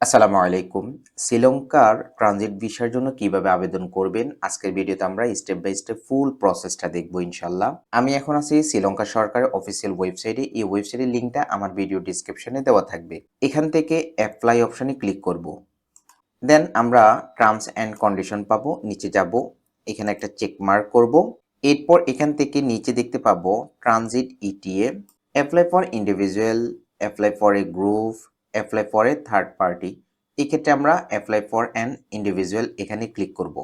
আসসালামু আলাইকুম। শ্রীলঙ্কার ট্রানজিট ভিসার জন্য কিভাবে আবেদন করবেন? আজকের ভিডিওতে আমরা স্টেপ বাই স্টেপ ফুল প্রসেসটা দেখব ইনশাআল্লাহ। আমি এখন আছি শ্রীলঙ্কা সরকারের অফিসিয়াল ওয়েবসাইটে। এই ওয়েবসাইটের লিংকটা আমার ভিডিও ডেসক্রিপশনে দেওয়া থাকবে। এখান থেকে অ্যাপ্লাই অপশনে ক্লিক করব। দেন আমরা টার্মস অ্যান্ড কন্ডিশন পাবো, নিচে যাব। এখানে একটা চেক মার্ক করব। এরপর এখান থেকে নিচে দেখতে পাবো transit ETE, apply for individual, apply for a group, apply for a third party. এক্ষেত্রে আমরা অ্যাপ্লাই ফর অ্যান ইন্ডিভিজুয়াল এখানে ক্লিক করব।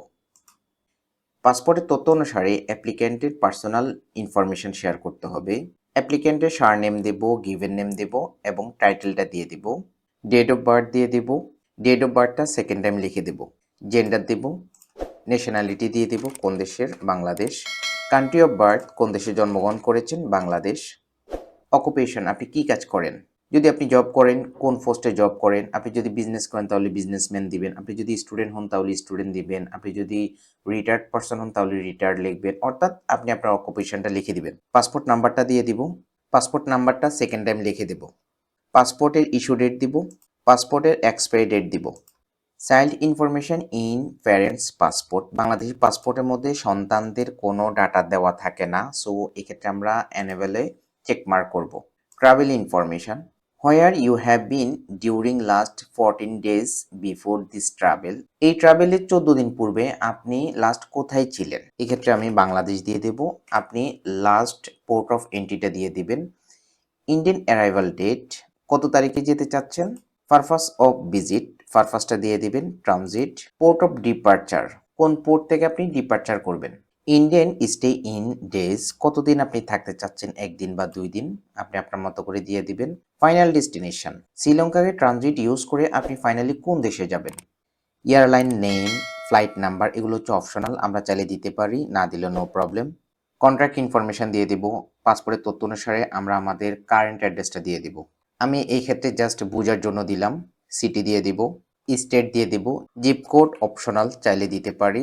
পাসপোর্টের তথ্য অনুসারে অ্যাপ্লিক্যান্টের পার্সোনাল ইনফরমেশন শেয়ার করতে হবে। অ্যাপ্লিক্যান্টের সারনেম দেব, গিভেন নেম দেব এবং টাইটেলটা দিয়ে দেব। ডেট অফ বার্থ দিয়ে দেব। ডেট অফ বার্থটা সেকেন্ড টাইম লিখে দেব। জেন্ডার দেব। ন্যাশনালিটি দিয়ে দেব, কোন দেশের, বাংলাদেশ। কান্ট্রি অফ বার্থ, কোন দেশে জন্মগ্রহণ করেছেন, বাংলাদেশ। অকুপেশন, আপনি কি কাজ করেন, যদি আপনি জব করেন কোন পোস্টে জব করেন, আপনি যদি বিজনেস করেন তাহলে বিজনেসম্যান দিবেন, আপনি যদি স্টুডেন্ট হন তাহলে স্টুডেন্ট দিবেন, আপনি যদি রিটায়ার্ড পারসন হন তাহলে রিটায়ার্ড লিখবেন, অর্থাৎ আপনি আপনার অকুপেশনটা লিখে দিবেন। পাসপোর্ট নাম্বারটা দিয়ে দিব। পাসপোর্ট নাম্বারটা সেকেন্ড টাইম লিখে দেব। পাসপোর্টের ইস্যু ডেট দিব। পাসপোর্টের এক্সপায়ারি ডেট দিব। Child information in parents passport, Bangladeshi পাসপোর্টের মধ্যে সন্তানদের কোনো ডাটা দেওয়া থাকে না, সো এক্ষেত্রে আমরা এনেবেলে চেক মার্ক করব। Travel information, where you have been during last 14 days before this travel, এই ট্রাভেলের 14 দিন পূর্বে আপনি লাস্ট কোথায় ছিলেন, এক্ষেত্রে আমি বাংলাদেশ দিয়ে দেব। আপনি লাস্ট পোর্ট অফ এন্ট্রিটা দিয়ে দিবেন। ইন্ডিয়ান অ্যারাইভাল ডেট, কত তারিখে যেতে চাচ্ছেন। পারপাস অফ ভিজিট, পারপাসটা দিয়ে দিবেন। ট্রানজিট, পোর্ট অফ ডিপারচার, কোন পোর্ট থেকে আপনি ডিপারচার করবেন। ইন্ডিয়ান স্টে ইন ডেজ, কতদিন আপনি থাকতে চাচ্ছেন, একদিন বা 2 দিন, আপনি আপনার মতো করে দিয়ে দিবেন। ফাইনাল ডেস্টিনেশন, শ্রীলঙ্কাকে ট্রানজিট ইউজ করে আপনি ফাইনালি কোন দেশে যাবেন। এয়ারলাইন নেম, ফ্লাইট নাম্বার, এগুলো হচ্ছে অপশনাল, আমরা চাইলে দিতে পারি, না দিলেও নো প্রবলেম। কন্ট্রাক্ট ইনফরমেশন দিয়ে দিব। পাসপোর্টের তথ্য অনুসারে আমরা আমাদের কারেন্ট অ্যাড্রেসটা দিয়ে দিব। আমি এই ক্ষেত্রে জাস্ট বোঝার জন্য দিলাম। সিটি দিয়ে দিব। স্টেট দিয়ে দিব। জিপ কোড অপশনাল, চাইলে দিতে পারি।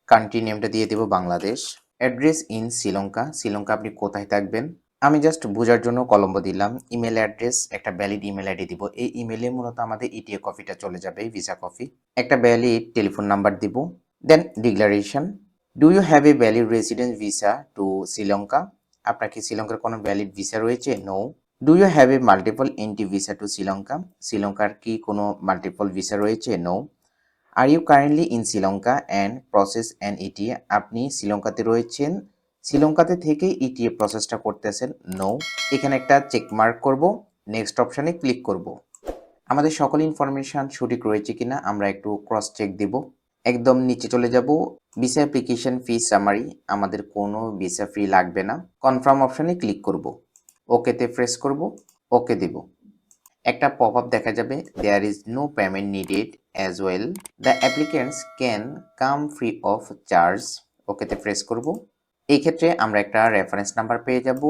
কান্ট্রি নেমটা দিয়ে দিব বাংলাদেশ। অ্যাড্রেস ইন শ্রীলঙ্কা, শ্রীলঙ্কা আপনি কোথায় থাকবেন। আমি জাস্ট বোঝার জন্য কলম্বো দিলাম। ইমেল অ্যাড্রেস, একটা ভ্যালিড ইমেল আইডি দিব। এই ইমেলে মূলত আমাদের ইটিএ কপিটা চলে যাবে, ভিসা কপি। একটা ভ্যালিড টেলিফোন নাম্বার দিব। Then declaration, do you have a valid residence visa to Sri Lanka, আপনার কি শ্রীলঙ্কার কোনো ভ্যালিড ভিসা রয়েছে, no. Do you have a multiple entry visa to Sri Lanka, শ্রীলঙ্কার কি কোনো মাল্টিপল ভিসা রয়েছে, no. Are you currently in Sri Lanka and process an ETA, আপনি শ্রীলঙ্কাতে রয়েছেন, শ্রীলঙ্কাতে থেকে ইটিএ প্রসেসটা করতেছেন, নো। এখানে একটা চেক মার্ক করব। নেক্সট অপশানে ক্লিক করব। আমাদের সকল ইনফরমেশন সঠিক রয়েছে কিনা আমরা একটু ক্রস চেক দেব। একদম নিচে চলে যাব। ভিসা অ্যাপ্লিকেশন ফি সামারি, আমাদের কোনো ভিসা ফি লাগবে না। কনফার্ম অপশানে ক্লিক করব। ওকেতে প্রেস করব। ওকে দেব। একটা পপ আপ দেখা যাবে, there is no payment needed as well, the applicants can come free of charge. ওকেতে প্রেস করব। এই ক্ষেত্রে আমরা একটা রেফারেন্স নাম্বার পেয়ে যাব।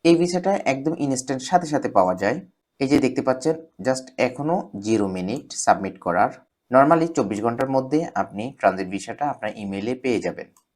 এই ভিসাটা একদম ইনস্ট্যান্ট সাথে সাথে পাওয়া যায়। এই যে দেখতে পাচ্ছেন, জাস্ট এখনো 0 মিনিট সাবমিট করার। নর্মালি 24 ঘন্টার মধ্যে আপনি ট্রানজিট ভিসাটা আপনার ইমেইলে পেয়ে যাবেন।